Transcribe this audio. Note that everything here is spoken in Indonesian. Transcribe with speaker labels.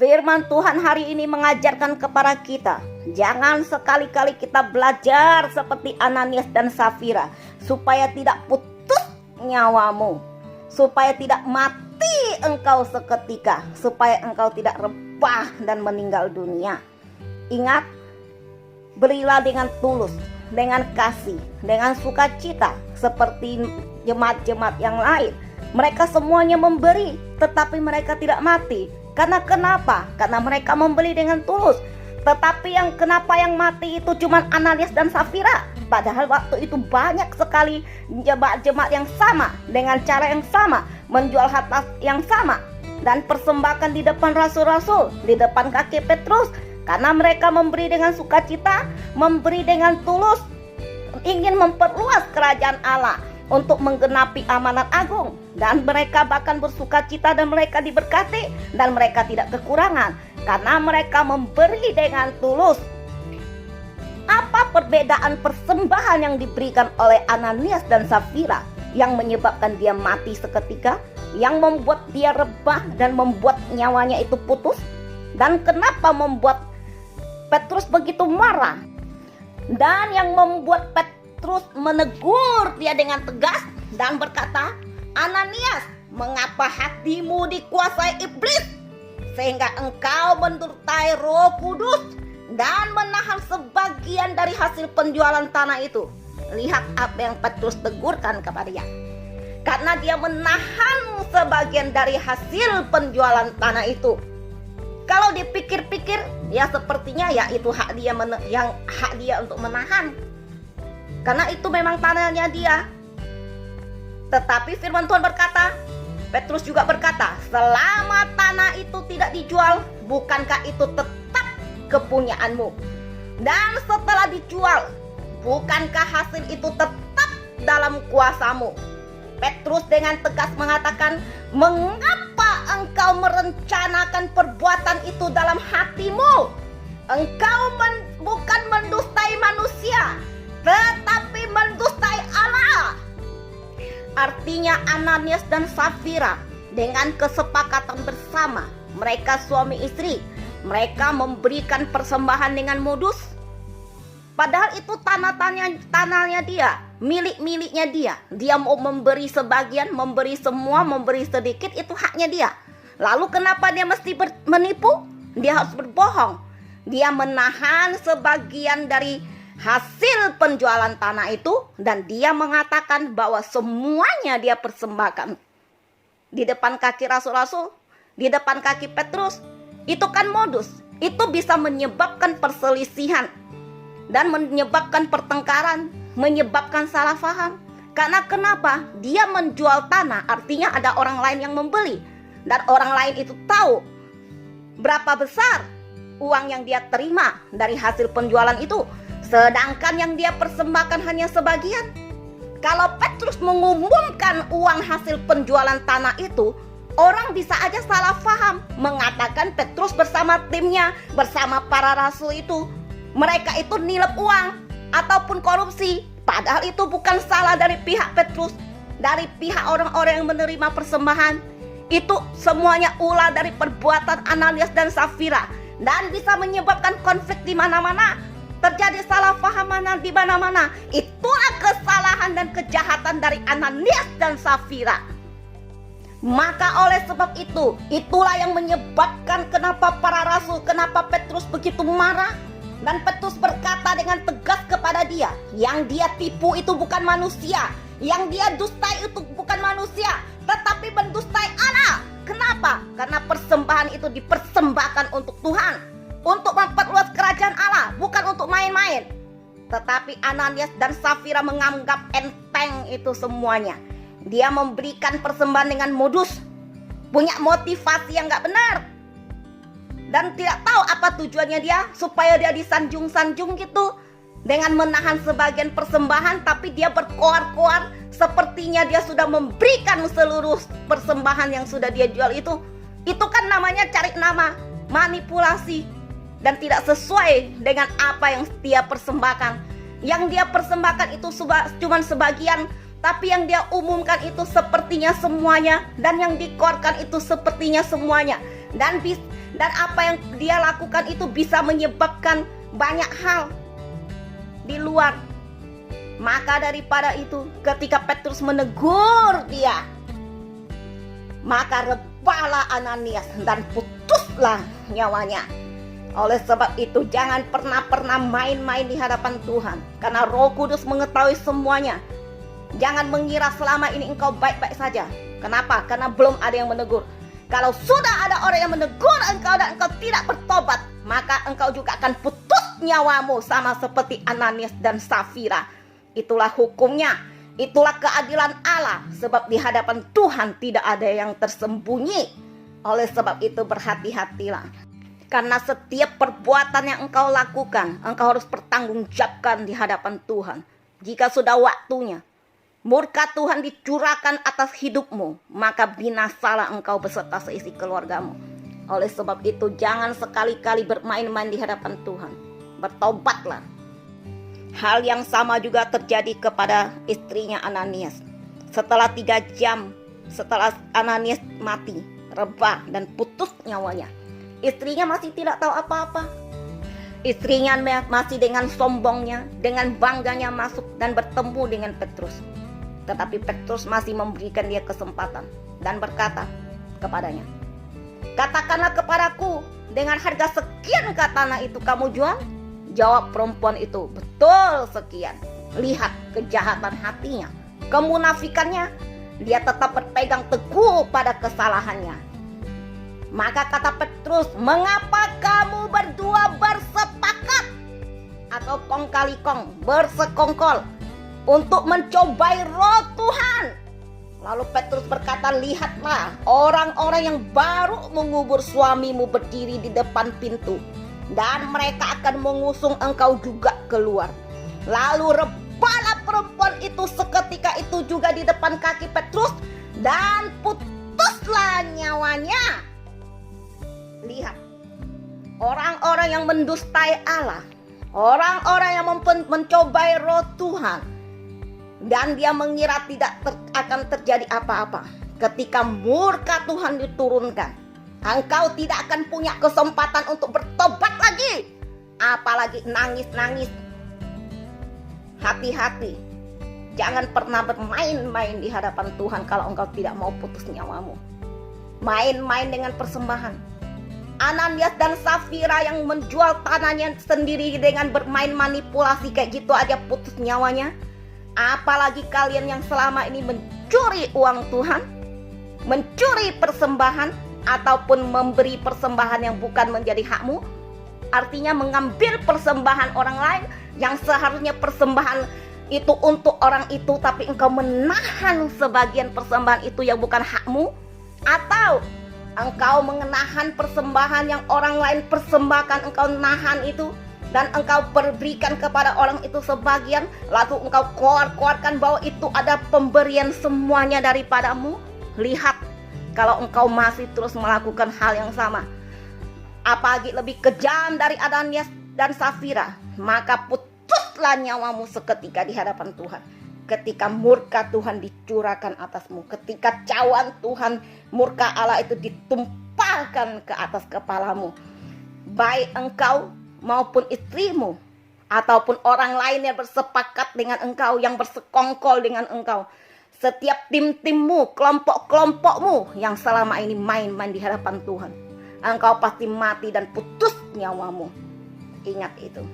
Speaker 1: Firman Tuhan hari ini mengajarkan kepada kita, jangan sekali-kali kita belajar seperti Ananias dan Safira, supaya tidak putus nyawamu, supaya tidak mati engkau seketika, supaya engkau tidak rebah dan meninggal dunia. Ingat, berilah dengan tulus, dengan kasih, dengan sukacita, seperti jemaat-jemaat yang lain. Mereka semuanya memberi, tetapi mereka tidak mati. Karena kenapa? Karena mereka membeli dengan tulus. Tetapi kenapa yang mati itu cuma Ananias dan Safira? Padahal waktu itu banyak sekali jemaat-jemaat yang sama, dengan cara yang sama, menjual harta yang sama, dan persembahkan di depan rasul-rasul, di depan kaki Petrus. Karena mereka memberi dengan sukacita, memberi dengan tulus, ingin memperluas kerajaan Allah untuk menggenapi amanat agung. Dan mereka bahkan bersukacita dan mereka diberkati, dan mereka tidak kekurangan karena mereka memberi dengan tulus. Apa perbedaan persembahan yang diberikan oleh Ananias dan Safira yang menyebabkan dia mati seketika, yang membuat dia rebah dan membuat nyawanya itu putus? Dan kenapa membuat Petrus begitu marah? Dan yang membuat Petrus menegur dia dengan tegas dan berkata, Ananias, mengapa hatimu dikuasai iblis, sehingga engkau mendurtai Roh Kudus dan menahan sebagian dari hasil penjualan tanah itu? Lihat apa yang Petrus tegurkan kepada dia. Karena dia menahan sebagian dari hasil penjualan tanah itu. Kalau dipikir-pikir, ya sepertinya ya itu hak dia hak dia untuk menahan. Karena itu memang tanahnya dia. Tetapi firman Tuhan berkata, Petrus juga berkata, selama tanah itu tidak dijual, bukankah itu tetap kepunyaanmu? Dan setelah dijual, bukankah hasil itu tetap dalam kuasamu? Petrus dengan tegas mengatakan, mengapa engkau merencanakan perbuatan itu dalam hatimu? Engkau bukan mendustai manusia, tetapi mendustai Allah. Artinya Ananias dan Safira dengan kesepakatan bersama, mereka suami istri, mereka memberikan persembahan dengan modus. Padahal itu tanahnya dia, miliknya dia. Dia mau memberi sebagian, memberi semua, memberi sedikit, itu haknya dia. Lalu kenapa dia mesti menipu? Dia harus berbohong. Dia menahan sebagian dari hasil penjualan tanah itu, dan dia mengatakan bahwa semuanya dia persembahkan di depan kaki rasul-rasul, di depan kaki Petrus. Itu kan modus. Itu bisa menyebabkan perselisihan dan menyebabkan pertengkaran, menyebabkan salah faham. Karena kenapa? Dia menjual tanah, artinya ada orang lain yang membeli, dan orang lain itu tahu berapa besar uang yang dia terima dari hasil penjualan itu. Sedangkan yang dia persembahkan hanya sebagian. Kalau Petrus mengumumkan uang hasil penjualan tanah itu, orang bisa aja salah paham, mengatakan Petrus bersama timnya, bersama para rasul itu, mereka itu nilep uang ataupun korupsi. Padahal itu bukan salah dari pihak Petrus, dari pihak orang-orang yang menerima persembahan. Itu semuanya ulah dari perbuatan Ananias dan Safira, dan bisa menyebabkan konflik di mana-mana. Terjadi salah pahaman di mana-mana. Itulah kesalahan dan kejahatan dari Ananias dan Safira. Maka oleh sebab itu, itulah yang menyebabkan kenapa para rasul, kenapa Petrus begitu marah. Dan Petrus berkata dengan tegas kepada dia, yang dia tipu itu bukan manusia, yang dia dustai itu bukan manusia, tetapi mendustai Allah. Kenapa? Karena persembahan itu dipersembahkan untuk Tuhan, untuk memperluas kerajaan Allah, bukan untuk main-main. Tetapi Ananias dan Safira menganggap enteng itu semuanya. Dia memberikan persembahan dengan modus, punya motivasi yang gak benar, dan tidak tahu apa tujuannya dia, supaya dia disanjung-sanjung gitu, dengan menahan sebagian persembahan. Tapi dia berkoar-koar, sepertinya dia sudah memberikan seluruh persembahan yang sudah dia jual itu. Itu kan namanya cari nama, manipulasi, dan tidak sesuai dengan apa yang dia persembahkan. Yang dia persembahkan itu cuma sebagian, tapi yang dia umumkan itu sepertinya semuanya, dan yang dikeluarkan itu sepertinya semuanya. Dan apa yang dia lakukan itu bisa menyebabkan banyak hal di luar. Maka daripada itu, ketika Petrus menegur dia, maka rebalah Ananias dan putuslah nyawanya. Oleh sebab itu, jangan pernah main-main di hadapan Tuhan, karena Roh Kudus mengetahui semuanya. Jangan mengira selama ini engkau baik-baik saja. Kenapa? Karena belum ada yang menegur. Kalau sudah ada orang yang menegur engkau dan engkau tidak bertobat, maka engkau juga akan putus nyawamu, sama seperti Ananias dan Safira. Itulah hukumnya, itulah keadilan Allah. Sebab di hadapan Tuhan tidak ada yang tersembunyi. Oleh sebab itu berhati-hatilah. Karena setiap perbuatan yang engkau lakukan, engkau harus bertanggungjawabkan di hadapan Tuhan. Jika sudah waktunya murka Tuhan dicurahkan atas hidupmu, maka binasalah engkau beserta seisi keluargamu. Oleh sebab itu jangan sekali-kali bermain-main di hadapan Tuhan. Bertobatlah. Hal yang sama juga terjadi kepada istrinya Ananias. Setelah 3 jam setelah Ananias mati, rebah dan putus nyawanya, istrinya masih tidak tahu apa-apa. Istrinya masih dengan sombongnya, dengan bangganya masuk dan bertemu dengan Petrus. Tetapi Petrus masih memberikan dia kesempatan dan berkata kepadanya, "Katakanlah kepadaku, dengan harga sekian tanah itu kamu jual?" Jawab perempuan itu, "Betul sekian." Lihat kejahatan hatinya, kemunafikannya. Dia tetap berpegang teguh pada kesalahannya. Maka kata Petrus, "Mengapa kamu berdua bersepakat atau kong kali kong bersekongkol untuk mencobai Roh Tuhan?" Lalu Petrus berkata, "Lihatlah, orang-orang yang baru mengubur suamimu berdiri di depan pintu, dan mereka akan mengusung engkau juga keluar." Lalu rebalah perempuan itu seketika itu juga di depan kaki Petrus, dan putuslah nyawanya. Lihat, orang-orang yang mendustai Allah, orang-orang yang mencobai Roh Tuhan, dan dia mengira tidak akan terjadi apa-apa. Ketika murka Tuhan diturunkan, engkau tidak akan punya kesempatan untuk bertobat lagi, apalagi nangis-nangis. Hati-hati, jangan pernah bermain-main di hadapan Tuhan kalau engkau tidak mau putus nyawamu. Main-main dengan persembahan. Ananias dan Safira yang menjual tanahnya sendiri dengan bermain manipulasi kayak gitu aja putus nyawanya. Apalagi kalian yang selama ini mencuri uang Tuhan, mencuri persembahan, ataupun memberi persembahan yang bukan menjadi hakmu. Artinya mengambil persembahan orang lain yang seharusnya persembahan itu untuk orang itu, tapi engkau menahan sebagian persembahan itu yang bukan hakmu. Atau engkau menahan persembahan yang orang lain persembahkan, engkau nahan itu dan engkau berikan kepada orang itu sebagian, lalu engkau keluarkan bahwa itu ada pemberian semuanya daripadamu. Lihat, kalau engkau masih terus melakukan hal yang sama, apalagi lebih kejam dari Ananias dan Safira, maka putuslah nyawamu seketika di hadapan Tuhan. Ketika murka Tuhan dicurahkan atasmu, ketika cawan Tuhan, murka Allah itu ditumpahkan ke atas kepalamu, baik engkau maupun istrimu, ataupun orang lain yang bersepakat dengan engkau, yang bersekongkol dengan engkau, setiap tim-timmu, kelompok-kelompokmu yang selama ini main-main di hadapan Tuhan, engkau pasti mati dan putus nyawamu. Ingat itu.